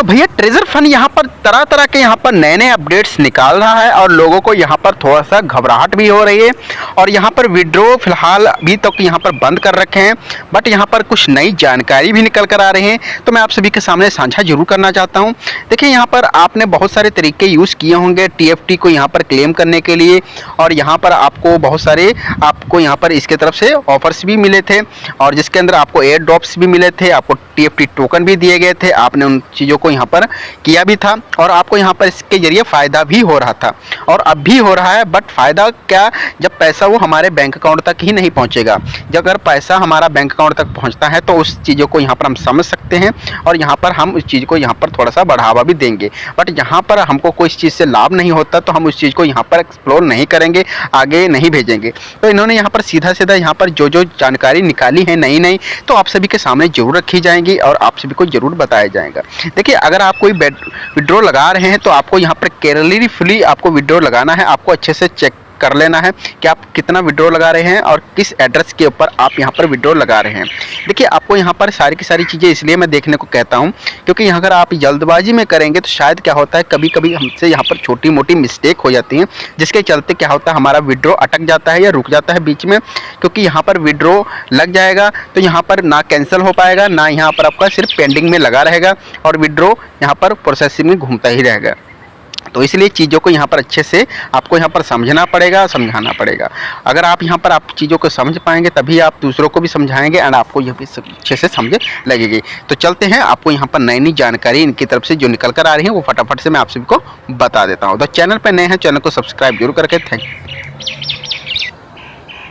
तो भैया treasure fund यहाँ पर तरह तरह के यहाँ पर नए नए अपडेट्स निकाल रहा है और लोगों को यहाँ पर थोड़ा सा घबराहट भी हो रही है। और यहाँ पर विड्रॉ फिलहाल अभी तक यहाँ पर बंद कर रखे हैं, बट यहाँ पर कुछ नई जानकारी भी निकल कर आ रही है, तो मैं आप सभी के सामने साझा जरूर करना चाहता हूँ। देखिए, यहाँ पर आपने बहुत सारे तरीके यूज़ किए होंगे TFT को यहाँ पर क्लेम करने के लिए, और यहाँ पर आपको बहुत सारे आपको यहाँ पर इसके तरफ से ऑफर्स भी मिले थे, और जिसके अंदर आपको एयर ड्रॉप्स भी मिले थे, आपको TFT टोकन भी दिए गए थे। आपने उन चीज़ों को यहाँ पर किया भी था और आपको यहाँ पर इसके जरिए फ़ायदा भी हो रहा था और अब भी हो रहा है। बट फ़ायदा क्या, जब पैसा वो हमारे बैंक अकाउंट तक ही नहीं पहुँचेगा। जब अगर पैसा हमारा बैंक अकाउंट तक पहुँचता है तो उस चीज़ों को यहाँ पर हम समझ सकते हैं और यहाँ पर हम उस चीज़ को यहाँ पर थोड़ा सा बढ़ावा भी देंगे। बट यहाँ पर हमको कोई इस चीज़ से लाभ नहीं होता तो हम उस चीज़ को यहाँ पर एक्सप्लोर नहीं करेंगे, आगे नहीं भेजेंगे। तो इन्होंने यहाँ पर सीधा सीधा यहाँ पर जो जो जानकारी निकाली है नई नई, तो आप सभी के सामने जरूर रखी जाएंगी और आप सभी को जरूर बताया जाएगा। देखिए, अगर आप कोई विड्रॉ लगा रहे हैं तो आपको यहाँ पर केयरफुली आपको विड्रॉ लगाना है। आपको अच्छे से चेक कर लेना है कि आप कितना विड्रॉ लगा रहे हैं और किस एड्रेस के ऊपर आप यहाँ पर विड्रॉ लगा रहे हैं। देखिए, आपको यहाँ पर सारी की सारी चीज़ें इसलिए मैं देखने को कहता हूँ क्योंकि यहाँ अगर आप जल्दबाजी में करेंगे तो शायद क्या होता है, कभी कभी हमसे यहाँ पर छोटी मोटी मिस्टेक हो जाती है, जिसके चलते क्या होता है, हमारा विड्रॉ अटक जाता है या रुक जाता है बीच में। क्योंकि यहाँ पर विड्रॉ लग जाएगा तो यहाँ पर ना कैंसिल हो पाएगा, ना यहाँ पर आपका सिर्फ पेंडिंग में लगा रहेगा और विड्रॉ यहाँ पर प्रोसेसिंग में घूमता ही रहेगा। तो इसलिए चीज़ों को यहाँ पर अच्छे से आपको यहाँ पर समझना पड़ेगा, समझाना पड़ेगा। अगर आप यहाँ पर आप चीज़ों को समझ पाएंगे तभी आप दूसरों को भी समझाएंगे एंड आपको यह भी अच्छे से समझ लगेगी। तो चलते हैं, आपको यहाँ पर नई नई जानकारी इनकी तरफ से जो निकल कर आ रही है वो फटाफट से मैं आप सभी को बता देता हूँ। तो चैनल पर नए हैं, चैनल को सब्सक्राइब जरूर करके थैंक यू।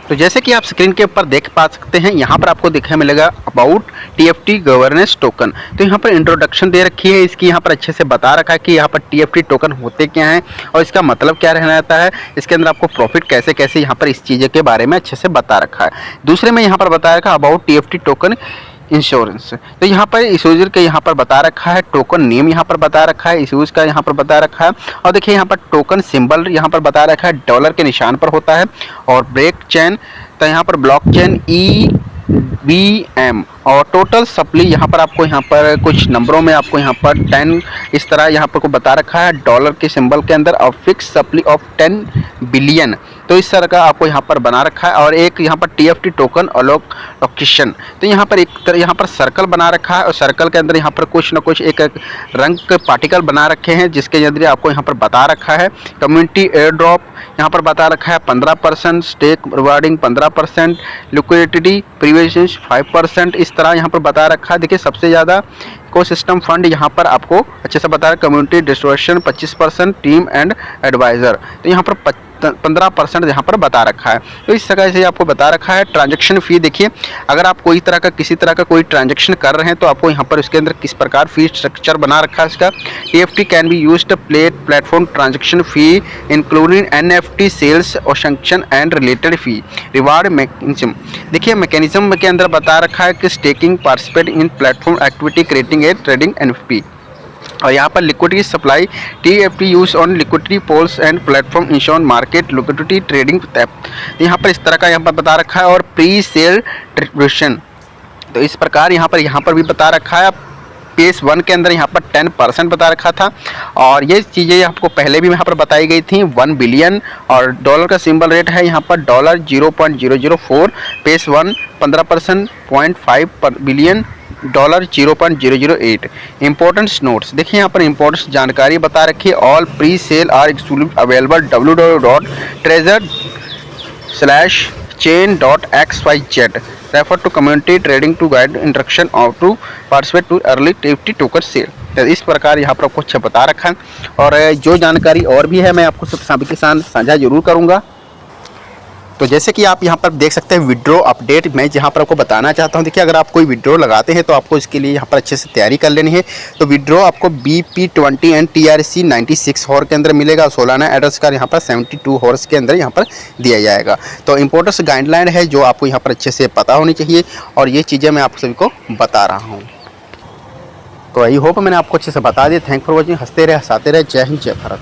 तो जैसे कि आप स्क्रीन के ऊपर देख पा सकते हैं, यहाँ पर आपको देखने मिलेगा अबाउट TFT गवर्नेंस टोकन। तो यहाँ पर इंट्रोडक्शन दे रखी है इसकी, यहाँ पर अच्छे से बता रखा है कि यहाँ पर TFT टोकन होते क्या हैं और इसका मतलब क्या रहना रहता है। इसके अंदर आपको प्रॉफिट कैसे कैसे यहाँ पर इस चीज़ के बारे में अच्छे से बता रखा है। दूसरे में यहाँ पर बता रखा है अबाउट TFT टोकन इंश्योरेंस। तो यहाँ पर इस यूज़र के यहाँ पर बता रखा है, टोकन नेम यहाँ पर बता रखा है, इस यूज़ का यहाँ पर बता रखा है। और देखिए, यहाँ पर टोकन सिंबल यहाँ पर बता रखा है, डॉलर के निशान पर होता है। और ब्रेक चेन, तो यहाँ पर ब्लॉकचेन EVM और टोटल सप्लाई यहाँ पर आपको यहाँ पर कुछ नंबरों में आपको यहाँ पर 10 इस तरह यहाँ पर को बता रखा है डॉलर के सिंबल के अंदर, और फिक्स सप्लाई ऑफ 10 बिलियन। तो इस तरह का आपको यहाँ पर बना रखा है। और एक यहाँ पर TFT टोकन अलोकेशन, तो यहाँ पर एक यहाँ पर सर्कल बना रखा है और सर्कल के अंदर यहाँ पर कुछ ना कुछ एक रंग के पार्टिकल बना रखे हैं जिसके अंदर आपको यहाँ पर बता रखा है। कम्युनिटी एयर ड्रॉप यहाँ पर बता रखा है 15%, स्टेक रिवार्डिंग 15%, लिक्विडिटी प्रीवियस 5%, इस तरह यहाँ पर बता रखा है। देखिए, सबसे ज़्यादा इकोसिस्टम फंड यहाँ पर आपको अच्छे से बता रहा है, community distribution 25%, team and advisor तो यहाँ पर 15% यहाँ पर बता रखा है। तो इस तरह से आपको बता रखा है। ट्रांजैक्शन फ़ी, देखिए, अगर आप कोई तरह का किसी तरह का कोई ट्रांजैक्शन कर रहे हैं तो आपको यहाँ पर उसके अंदर किस प्रकार फी स्ट्रक्चर बना रखा है इसका। TFT can be used platform transaction fee including NFT sales और sanction and related fee reward mechanism. देखिए, मैकेनिज्म के अंदर बता रखा है कि staking participate in platform activity creating a trading NFP। और यहाँ पर liquidity supply TFT use on liquidity pools and platform ensure market liquidity trading tap, यहाँ पर इस तरह का यहाँ पर बता रखा है। और प्री सेल डिस्ट्रीब्यूशन, तो इस प्रकार यहाँ पर भी बता रखा है। पेज 1 के अंदर यहाँ पर 10% बता रखा था और ये चीज़ें आपको पहले भी यहाँ पर बताई गई थी। 1 बिलियन और डॉलर का सिंबल रेट है यहाँ पर dollar 0.004, page 1 15%, 0.5 billion dollar 0.008। Importance notes, देखिए यहाँ पर इंपॉर्टेंस जानकारी बता रखी है। All pre sale are exclusive available www.treasure.chain.xyz refer to community trading to guide instruction of to participate to early TFT token sale. तो इस प्रकार यहाँ पर आपको अच्छा बता रखा है। और जो जानकारी और भी है मैं आपको सब सभी के साथ साझा जरूर करूँगा। तो जैसे कि आप यहाँ पर देख सकते हैं विड्रॉ अपडेट मैं जहाँ पर आपको बताना चाहता हूँ। देखिए, अगर आप कोई विड्रॉ लगाते हैं तो आपको इसके लिए यहाँ पर अच्छे से तैयारी कर लेनी है। तो विड्रॉ आपको BP20 एंड TRC 96 हॉर्स के अंदर मिलेगा। सोलाना एड्रेस का यहाँ पर 72 हॉर्स के अंदर यहाँ पर दिया जाएगा। तो इंपॉर्टेंस गाइडलाइन है जो आपको यहाँ पर अच्छे से पता होनी चाहिए और ये चीज़ें मैं आप सभी को बता रहा हूँ। तो आई होप मैंने आपको अच्छे से बता दिया। Thank for watching. हंसते रहे, हंसाते रहे। जय हिंद, जय भारत।